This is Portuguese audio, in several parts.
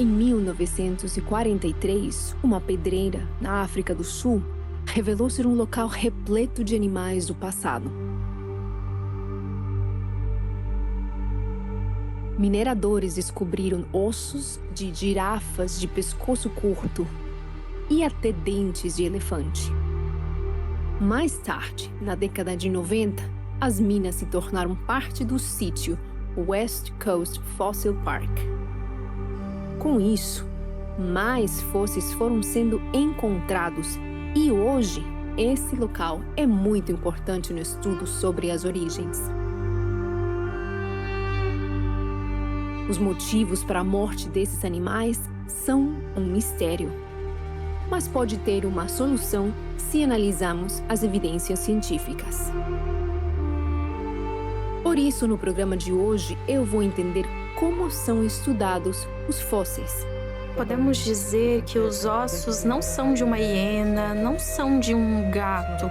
Em 1943, uma pedreira na África do Sul revelou ser um local repleto de animais do passado. Mineradores descobriram ossos de girafas de pescoço curto e até dentes de elefante. Mais tarde, na década de 90, as minas se tornaram parte do sítio West Coast Fossil Park. Com isso, mais fósseis foram sendo encontrados e hoje esse local é muito importante no estudo sobre as origens. Os motivos para a morte desses animais são um mistério, mas pode ter uma solução se analisarmos as evidências científicas. Por isso, no programa de hoje, eu vou entender como são estudados os fósseis. Podemos dizer que os ossos não são de uma hiena, não são de um gato.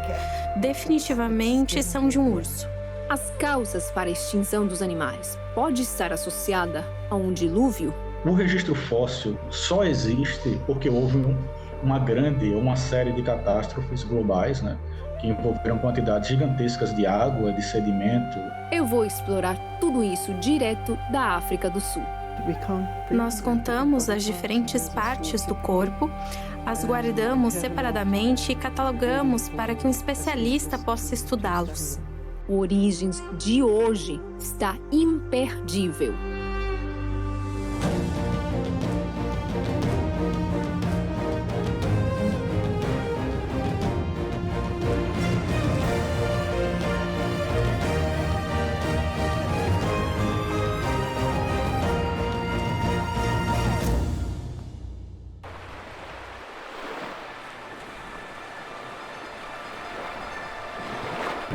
Definitivamente são de um urso. As causas para a extinção dos animais pode estar associada a um dilúvio? O registro fóssil só existe porque houve uma série de catástrofes globais, que envolveram quantidades gigantescas de água, de sedimento. Eu vou explorar tudo isso direto da África do Sul. Nós contamos as diferentes partes do corpo, as guardamos separadamente e catalogamos para que um especialista possa estudá-los. O Origens de hoje está imperdível.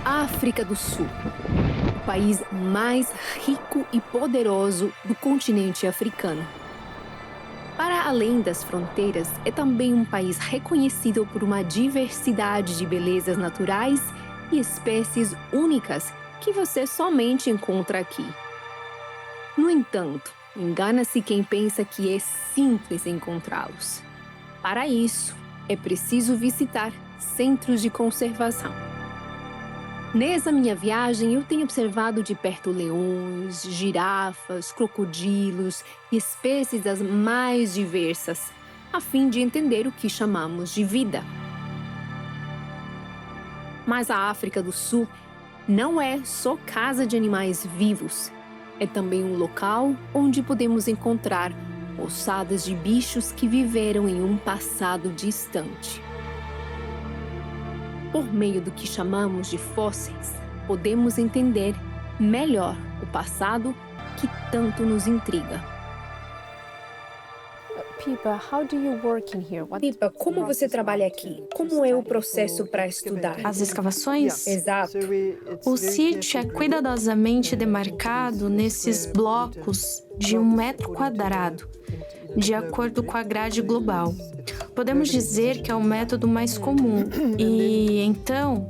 África do Sul, o país mais rico e poderoso do continente africano. Para além das fronteiras, é também um país reconhecido por uma diversidade de belezas naturais e espécies únicas que você somente encontra aqui. No entanto, engana-se quem pensa que é simples encontrá-los. Para isso, é preciso visitar centros de conservação. Nessa minha viagem, eu tenho observado de perto leões, girafas, crocodilos e espécies das mais diversas, a fim de entender o que chamamos de vida. Mas a África do Sul não é só casa de animais vivos. É também um local onde podemos encontrar ossadas de bichos que viveram em um passado distante. Por meio do que chamamos de fósseis, podemos entender melhor o passado que tanto nos intriga. Pipa, como você trabalha aqui? Como é o processo para estudar? As escavações? Exato. O sítio é cuidadosamente demarcado nesses blocos de 1 metro quadrado, de acordo com a grade global. Podemos dizer que é o método mais comum e, então,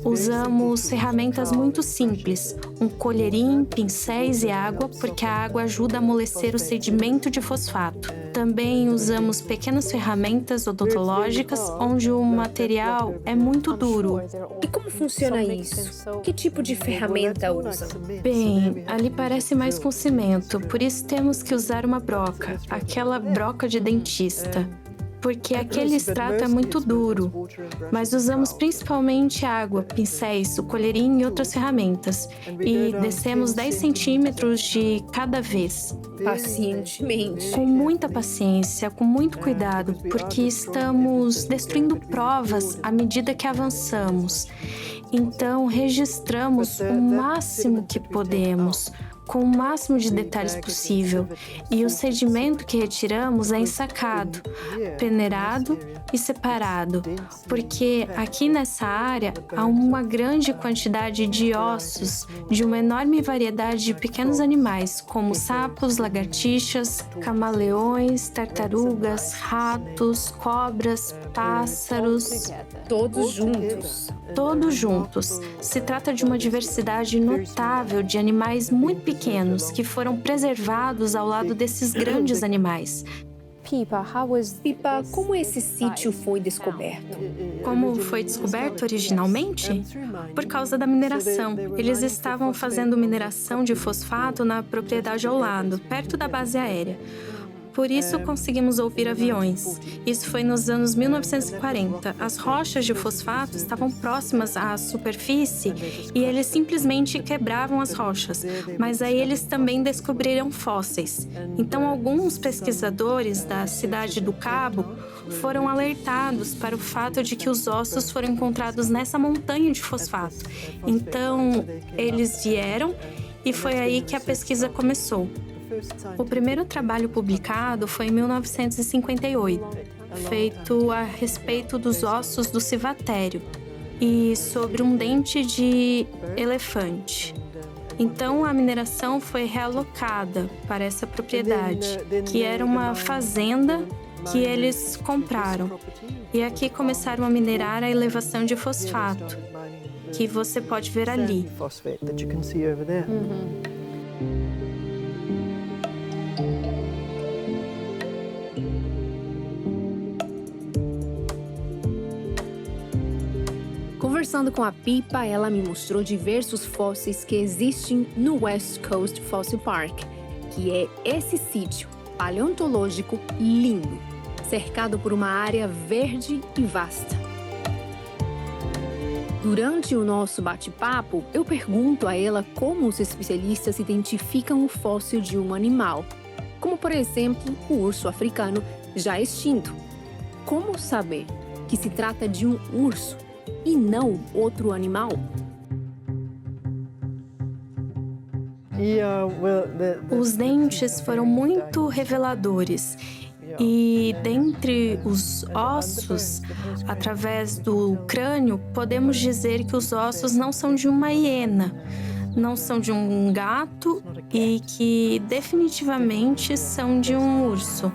usamos ferramentas muito simples, um colherinho, pincéis e água, porque a água ajuda a amolecer o sedimento de fosfato. Também usamos pequenas ferramentas odontológicas, onde o material é muito duro. E como funciona isso? Que tipo de ferramenta usam? Bem, ali parece mais com cimento, por isso temos que usar uma broca, aquela broca de dentista. Porque aquele extrato é muito duro, mas usamos principalmente água, pincéis, o colherinho e outras ferramentas, e descemos 10 centímetros de cada vez. Pacientemente. Com muita paciência, com muito cuidado, porque estamos destruindo provas à medida que avançamos. Então, registramos o máximo que podemos, com o máximo de detalhes possível, e o sedimento que retiramos é ensacado, peneirado e separado, porque aqui nessa área há uma grande quantidade de ossos de uma enorme variedade de pequenos animais, como sapos, lagartixas, camaleões, tartarugas, ratos, cobras, pássaros. Todos juntos. Todos juntos. Se trata de uma diversidade notável de animais muito pequenos pequenos que foram preservados ao lado desses grandes animais. Pipa, como esse sítio foi descoberto? Como foi descoberto originalmente? Por causa da mineração. Eles estavam fazendo mineração de fosfato na propriedade ao lado, perto da base aérea. Por isso conseguimos ouvir aviões. Isso foi nos anos 1940. As rochas de fosfato estavam próximas à superfície e eles simplesmente quebravam as rochas. Mas aí eles também descobriram fósseis. Então, alguns pesquisadores da cidade do Cabo foram alertados para o fato de que os ossos foram encontrados nessa montanha de fosfato. Então, eles vieram e foi aí que a pesquisa começou. O primeiro trabalho publicado foi em 1958, feito a respeito dos ossos do civatério e sobre um dente de elefante. Então, a mineração foi realocada para essa propriedade, que era uma fazenda que eles compraram. E aqui começaram a minerar a elevação de fosfato, que você pode ver ali. Conversando com a Pipa, ela me mostrou diversos fósseis que existem no West Coast Fossil Park, que é esse sítio paleontológico lindo, cercado por uma área verde e vasta. Durante o nosso bate-papo, eu pergunto a ela como os especialistas identificam o fóssil de um animal, como, por exemplo, o urso africano já extinto. Como saber que se trata de um urso e não outro animal? Os dentes foram muito reveladores. E dentre os ossos, através do crânio, podemos dizer que os ossos não são de uma hiena, não são de um gato e que definitivamente são de um urso,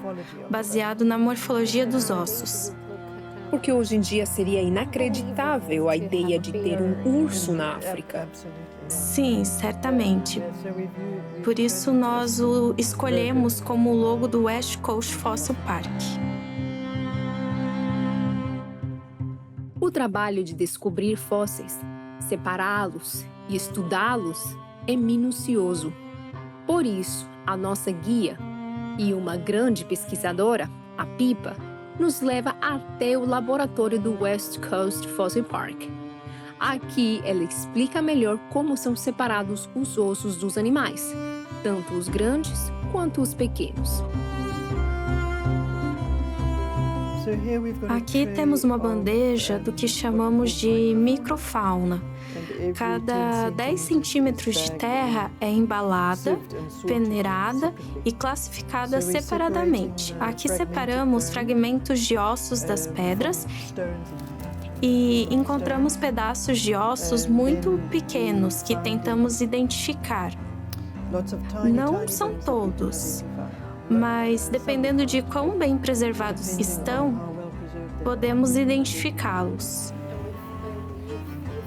baseado na morfologia dos ossos. Porque hoje em dia seria inacreditável a ideia de ter um urso na África. Sim, certamente. Por isso nós o escolhemos como o logo do West Coast Fossil Park. O trabalho de descobrir fósseis, separá-los e estudá-los é minucioso. Por isso, a nossa guia e uma grande pesquisadora, a Pipa, nos leva até o laboratório do West Coast Fossil Park. Aqui ela explica melhor como são separados os ossos dos animais, tanto os grandes quanto os pequenos. Aqui temos uma bandeja do que chamamos de microfauna. Cada 10 centímetros de terra é embalada, peneirada e classificada separadamente. Aqui separamos fragmentos de ossos das pedras e encontramos pedaços de ossos muito pequenos que tentamos identificar. Não são todos, mas dependendo de quão bem preservados estão, podemos identificá-los.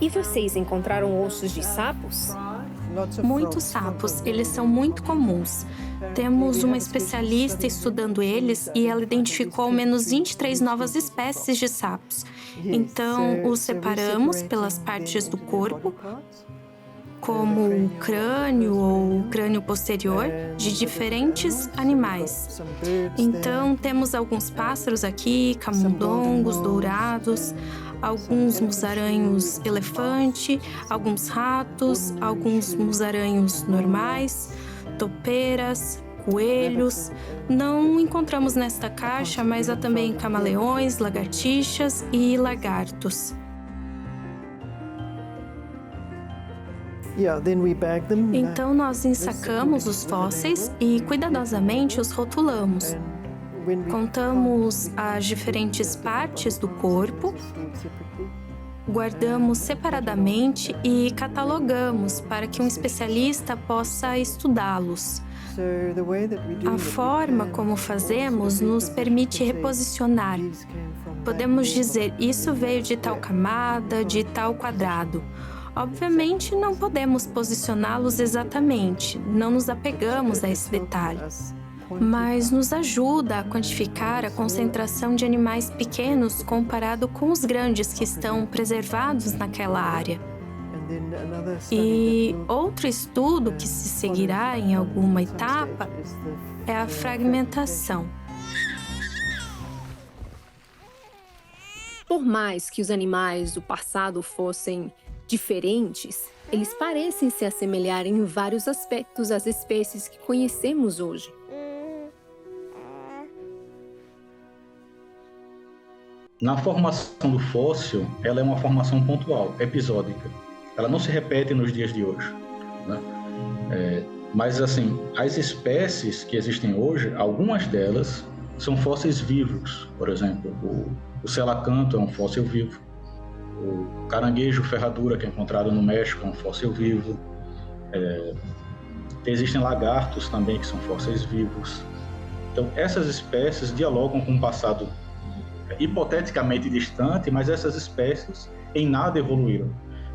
E vocês encontraram ossos de sapos? Muitos sapos, eles são muito comuns. Temos uma especialista estudando eles e ela identificou ao menos 23 novas espécies de sapos. Então, os separamos pelas partes do corpo, como o crânio ou o crânio posterior, de diferentes animais. Então, temos alguns pássaros aqui, camundongos, dourados, alguns musaranhos elefante, alguns ratos, alguns musaranhos normais, topeiras, coelhos. Não encontramos nesta caixa, mas há também camaleões, lagartixas e lagartos. Então nós ensacamos os fósseis e cuidadosamente os rotulamos. Contamos as diferentes partes do corpo, guardamos separadamente e catalogamos para que um especialista possa estudá-los. A forma como fazemos nos permite reposicionar. Podemos dizer, isso veio de tal camada, de tal quadrado. Obviamente, não podemos posicioná-los exatamente, não nos apegamos a esse detalhe, mas nos ajuda a quantificar a concentração de animais pequenos comparado com os grandes que estão preservados naquela área. E outro estudo que se seguirá em alguma etapa é a fragmentação. Por mais que os animais do passado fossem diferentes, eles parecem se assemelhar em vários aspectos às espécies que conhecemos hoje. Na formação do fóssil, ela é uma formação pontual, episódica. Ela não se repete nos dias de hoje, né? Mas, assim, as espécies que existem hoje, algumas delas são fósseis vivos. Por exemplo, o selacanto é um fóssil vivo. O caranguejo ferradura, que é encontrado no México, é um fóssil vivo. Existem lagartos também, que são fósseis vivos. Então, essas espécies dialogam com um passado hipoteticamente distante, mas essas espécies em nada evoluíram.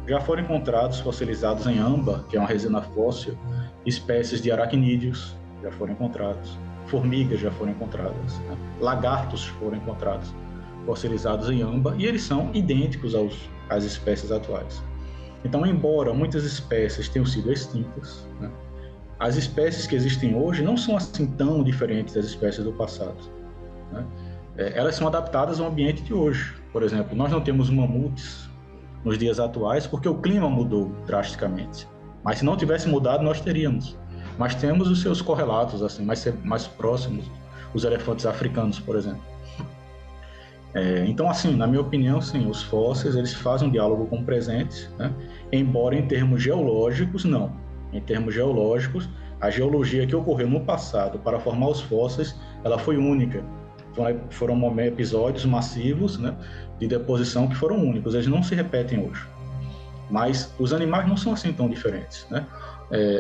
Já foram encontrados fossilizados em âmbar, que é uma resina fóssil, espécies de aracnídeos já foram encontrados, formigas já foram encontradas, né? Lagartos foram encontrados fossilizados em âmbar, e eles são idênticos às espécies atuais. Então, embora muitas espécies tenham sido extintas, né, as espécies que existem hoje não são assim tão diferentes das espécies do passado, né? Elas são adaptadas ao ambiente de hoje. Por exemplo, nós não temos mamutes nos dias atuais porque o clima mudou drasticamente. Mas se não tivesse mudado, nós teríamos. Mas temos os seus correlatos assim, mais próximos, os elefantes africanos, por exemplo. Então, assim, na minha opinião, sim, os fósseis eles fazem um diálogo com o presente, né? Embora em termos geológicos, não. Em termos geológicos, a geologia que ocorreu no passado para formar os fósseis, ela foi única. Foram episódios massivos, né, de deposição que foram únicos, eles não se repetem hoje. Mas os animais não são assim tão diferentes, né?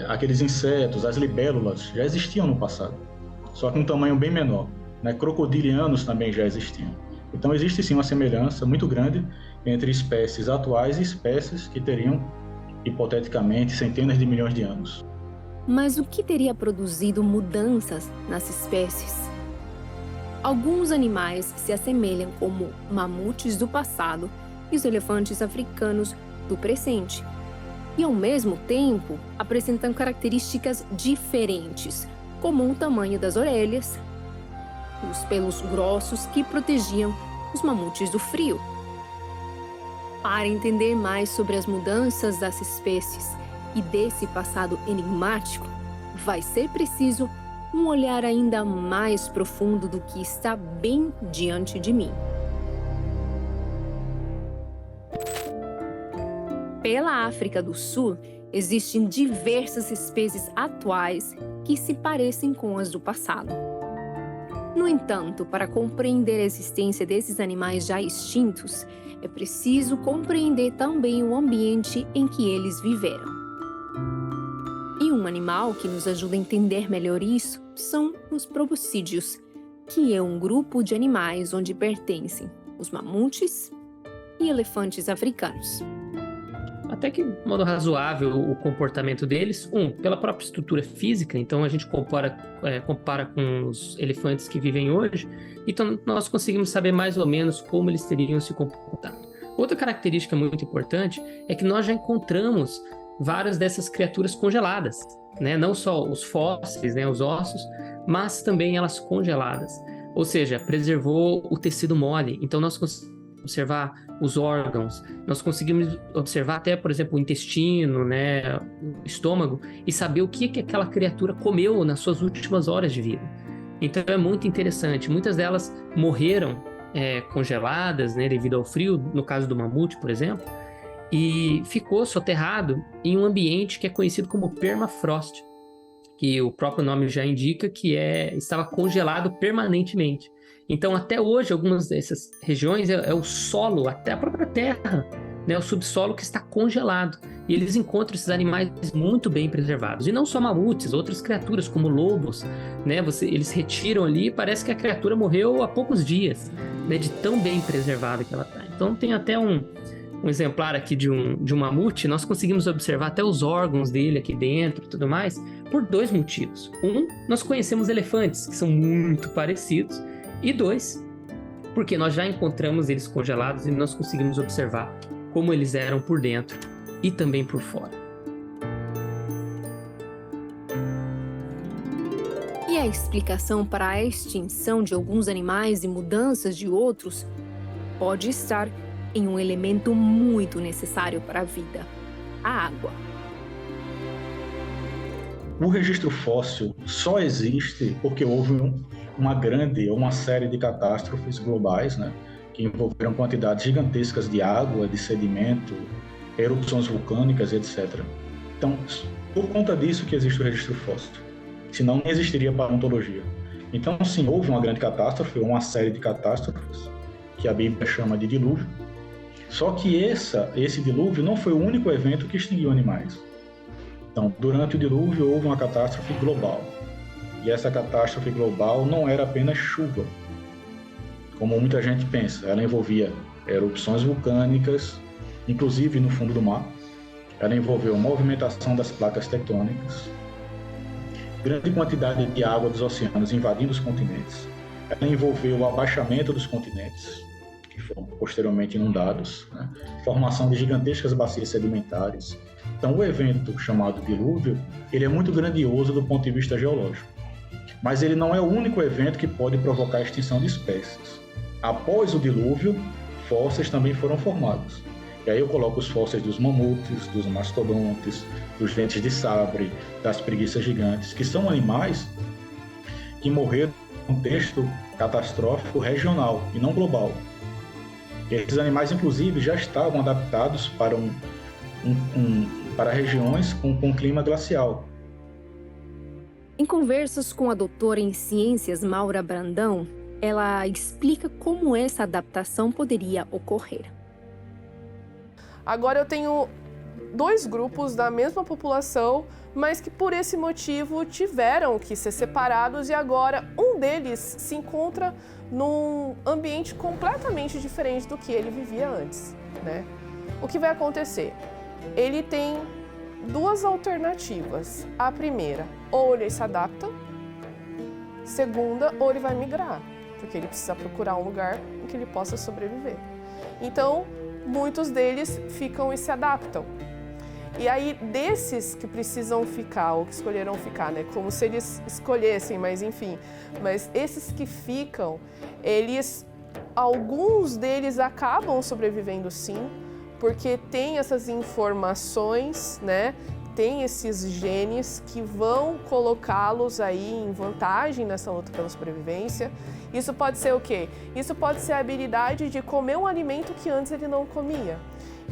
Aqueles insetos, as libélulas, já existiam no passado, só que um tamanho bem menor, né? Crocodilianos também já existiam. Então existe sim uma semelhança muito grande entre espécies atuais e espécies que teriam, hipoteticamente, centenas de milhões de anos. Mas o que teria produzido mudanças nas espécies? Alguns animais se assemelham como mamutes do passado e os elefantes africanos do presente, e ao mesmo tempo apresentam características diferentes, como o tamanho das orelhas, os pelos grossos que protegiam os mamutes do frio. Para entender mais sobre as mudanças das espécies e desse passado enigmático, vai ser preciso um olhar ainda mais profundo do que está bem diante de mim. Pela África do Sul, existem diversas espécies atuais que se parecem com as do passado. No entanto, para compreender a existência desses animais já extintos, é preciso compreender também o ambiente em que eles viveram. E um animal que nos ajuda a entender melhor isso são os proboscídeos, que é um grupo de animais onde pertencem os mamutes e elefantes africanos. Até que, de modo razoável, o comportamento deles, pela própria estrutura física, então a gente compara com os elefantes que vivem hoje, então nós conseguimos saber mais ou menos como eles teriam se comportado. Outra característica muito importante é que nós já encontramos várias dessas criaturas congeladas, né? Não só os fósseis, né, os ossos, mas também elas congeladas. Ou seja, preservou o tecido mole. Então nós conseguimos observar os órgãos, nós conseguimos observar até, por exemplo, o intestino, né, o estômago, e saber o que aquela criatura comeu nas suas últimas horas de vida. Então é muito interessante. Muitas delas morreram congeladas, né, devido ao frio, no caso do mamute, por exemplo, e ficou soterrado em um ambiente que é conhecido como permafrost, que o próprio nome já indica que estava congelado permanentemente. Então, até hoje, algumas dessas regiões é o solo, até a própria terra, né, o subsolo que está congelado. E eles encontram esses animais muito bem preservados. E não só mamutes, outras criaturas, como lobos, né, eles retiram ali e parece que a criatura morreu há poucos dias, né, de tão bem preservada que ela está. Então, tem até um exemplar aqui de um mamute, nós conseguimos observar até os órgãos dele aqui dentro e tudo mais, por 2 motivos. Nós conhecemos elefantes, que são muito parecidos, e 2, porque nós já encontramos eles congelados e nós conseguimos observar como eles eram por dentro e também por fora. E a explicação para a extinção de alguns animais e mudanças de outros pode estar em um elemento muito necessário para a vida: a água. O registro fóssil só existe porque houve uma série de catástrofes globais, né, que envolveram quantidades gigantescas de água, de sedimento, erupções vulcânicas, etc. Então, por conta disso que existe o registro fóssil. Senão não existiria paleontologia. Então, sim, houve uma grande catástrofe, uma série de catástrofes, que a Bíblia chama de dilúvio. Só que esse dilúvio não foi o único evento que extinguiu animais. Então, durante o dilúvio, houve uma catástrofe global. E essa catástrofe global não era apenas chuva, como muita gente pensa. Ela envolvia erupções vulcânicas, inclusive no fundo do mar. Ela envolveu movimentação das placas tectônicas, grande quantidade de água dos oceanos invadindo os continentes. Ela envolveu o abaixamento dos continentes, que foram posteriormente inundados, né? Formação de gigantescas bacias sedimentares. Então, o evento chamado dilúvio, ele é muito grandioso do ponto de vista geológico. Mas ele não é o único evento que pode provocar a extinção de espécies. Após o dilúvio, fósseis também foram formados. E aí eu coloco os fósseis dos mamutes, dos mastodontes, dos dentes de sabre, das preguiças gigantes, que são animais que morreram em um contexto catastrófico regional e não global. E esses animais, inclusive, já estavam adaptados para, para regiões com clima glacial. Em conversas com a doutora em ciências Maura Brandão, ela explica como essa adaptação poderia ocorrer. Agora eu tenho 2 grupos da mesma população, mas que por esse motivo tiveram que ser separados e agora um deles se encontra num ambiente completamente diferente do que ele vivia antes, né? O que vai acontecer? Ele tem 2 alternativas. A primeira, ou ele se adapta. Segunda, ou ele vai migrar, porque ele precisa procurar um lugar em que ele possa sobreviver. Então, muitos deles ficam e se adaptam. E aí, desses que precisam ficar, ou que escolheram ficar, né? Como se eles escolhessem, mas enfim. Mas esses que ficam, alguns deles acabam sobrevivendo sim, porque tem essas informações, né? Tem esses genes que vão colocá-los aí em vantagem nessa luta pela sobrevivência. Isso pode ser o quê? Isso pode ser a habilidade de comer um alimento que antes ele não comia.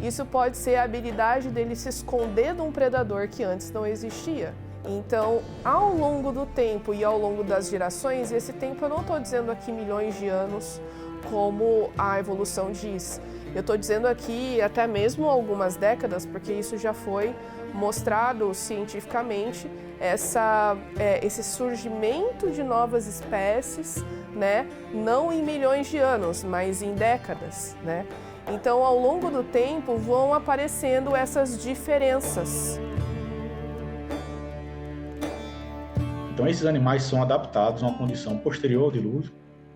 Isso pode ser a habilidade dele se esconder de um predador que antes não existia. Então, ao longo do tempo e ao longo das gerações, esse tempo eu não estou dizendo aqui milhões de anos, como a evolução diz. Eu estou dizendo aqui até mesmo algumas décadas, porque isso já foi mostrado cientificamente, esse surgimento de novas espécies, né? Não em milhões de anos, mas em décadas, né? Então, ao longo do tempo, vão aparecendo essas diferenças. Então, esses animais são adaptados a uma condição posterior ao dilúvio,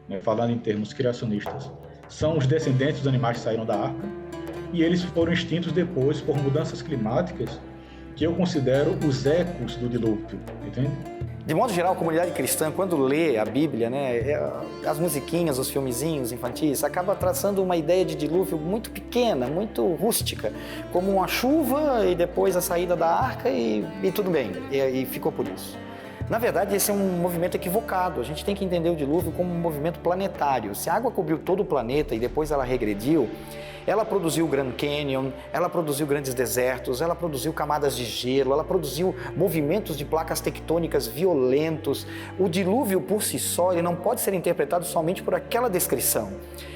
né? Falando em termos criacionistas. São os descendentes dos animais que saíram da arca e eles foram extintos depois por mudanças climáticas que eu considero os ecos do dilúvio, entende? De modo geral, a comunidade cristã, quando lê a Bíblia, né, as musiquinhas, os filmezinhos infantis, acaba traçando uma ideia de dilúvio muito pequena, muito rústica, como uma chuva e depois a saída da arca e tudo bem, e ficou por isso. Na verdade, esse é um movimento equivocado. A gente tem que entender o dilúvio como um movimento planetário. Se a água cobriu todo o planeta e depois ela regrediu, ela produziu o Grand Canyon, ela produziu grandes desertos, ela produziu camadas de gelo, ela produziu movimentos de placas tectônicas violentos. O dilúvio por si só, ele não pode ser interpretado somente por aquela descrição.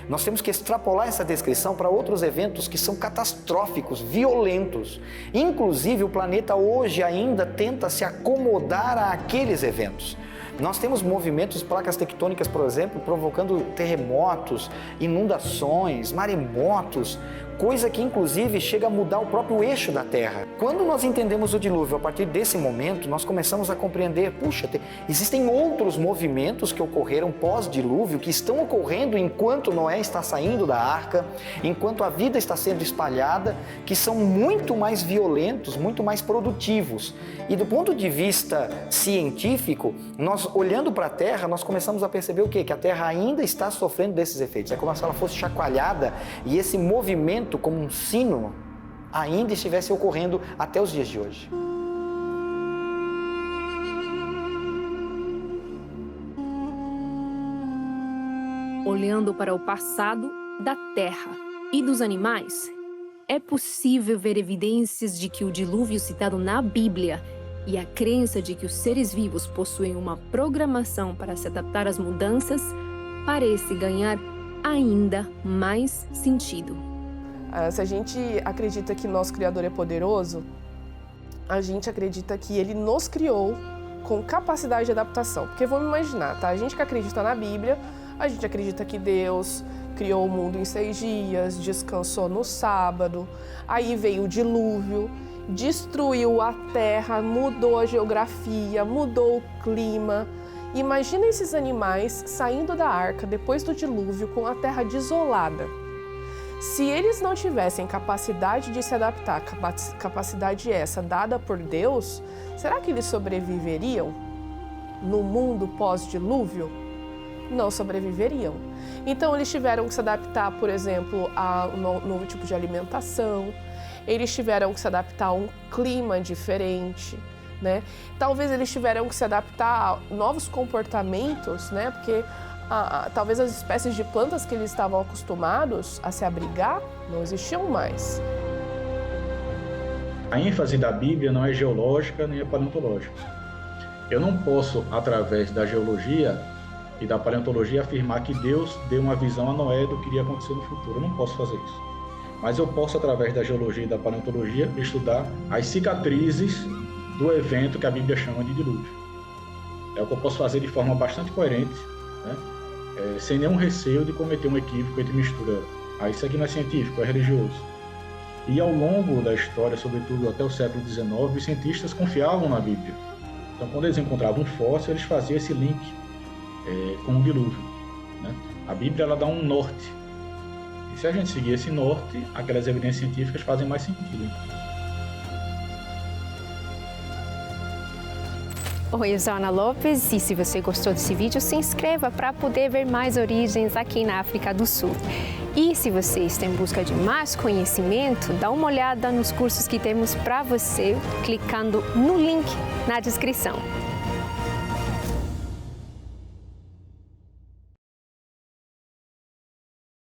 Nós temos que extrapolar essa descrição para outros eventos que são catastróficos, violentos. Inclusive, o planeta hoje ainda tenta se acomodar àqueles eventos. Nós temos movimentos de placas tectônicas, por exemplo, provocando terremotos, inundações, maremotos, coisa que inclusive chega a mudar o próprio eixo da Terra. Quando nós entendemos o dilúvio, a partir desse momento, nós começamos a compreender, puxa, existem outros movimentos que ocorreram pós-dilúvio, que estão ocorrendo enquanto Noé está saindo da arca, enquanto a vida está sendo espalhada, que são muito mais violentos, muito mais produtivos. E do ponto de vista científico, nós olhando para a Terra, nós começamos a perceber o quê? Que a Terra ainda está sofrendo desses efeitos. É como se ela fosse chacoalhada e esse movimento, como um sino, ainda estivesse ocorrendo até os dias de hoje. Olhando para o passado da Terra e dos animais, é possível ver evidências de que o dilúvio citado na Bíblia e a crença de que os seres vivos possuem uma programação para se adaptar às mudanças parece ganhar ainda mais sentido. Se a gente acredita que nosso Criador é poderoso, a gente acredita que Ele nos criou com capacidade de adaptação. Porque vamos imaginar, tá? A gente que acredita na Bíblia, a gente acredita que Deus criou o mundo em 6 dias, descansou no sábado, aí veio o dilúvio, destruiu a terra, mudou a geografia, mudou o clima. Imagina esses animais saindo da arca depois do dilúvio com a terra desolada. Se eles não tivessem capacidade de se adaptar, capacidade essa dada por Deus, será que eles sobreviveriam no mundo pós-dilúvio? Não sobreviveriam. Então eles tiveram que se adaptar, por exemplo, a um novo tipo de alimentação, eles tiveram que se adaptar a um clima diferente, né? Talvez eles tiveram que se adaptar a novos comportamentos, né? Porque talvez as espécies de plantas que eles estavam acostumados a se abrigar não existiam mais. A ênfase da Bíblia não é geológica nem é paleontológica. Eu não posso, através da geologia e da paleontologia, afirmar que Deus deu uma visão a Noé do que iria acontecer no futuro. Eu não posso fazer isso. Mas eu posso, através da geologia e da paleontologia, estudar as cicatrizes do evento que a Bíblia chama de dilúvio. É o que eu posso fazer de forma bastante coerente, né? Sem nenhum receio de cometer um equívoco entre mistura. Isso aqui não é científico, é religioso. E ao longo da história, sobretudo até o século XIX, os cientistas confiavam na Bíblia. Então, quando eles encontravam um fóssil, eles faziam esse link com o dilúvio, né? A Bíblia ela dá um norte. E se a gente seguir esse norte, aquelas evidências científicas fazem mais sentido. Oi, eu sou Ana Lopes e se você gostou desse vídeo, se inscreva para poder ver mais origens aqui na África do Sul. E se você está em busca de mais conhecimento, dá uma olhada nos cursos que temos para você, clicando no link na descrição.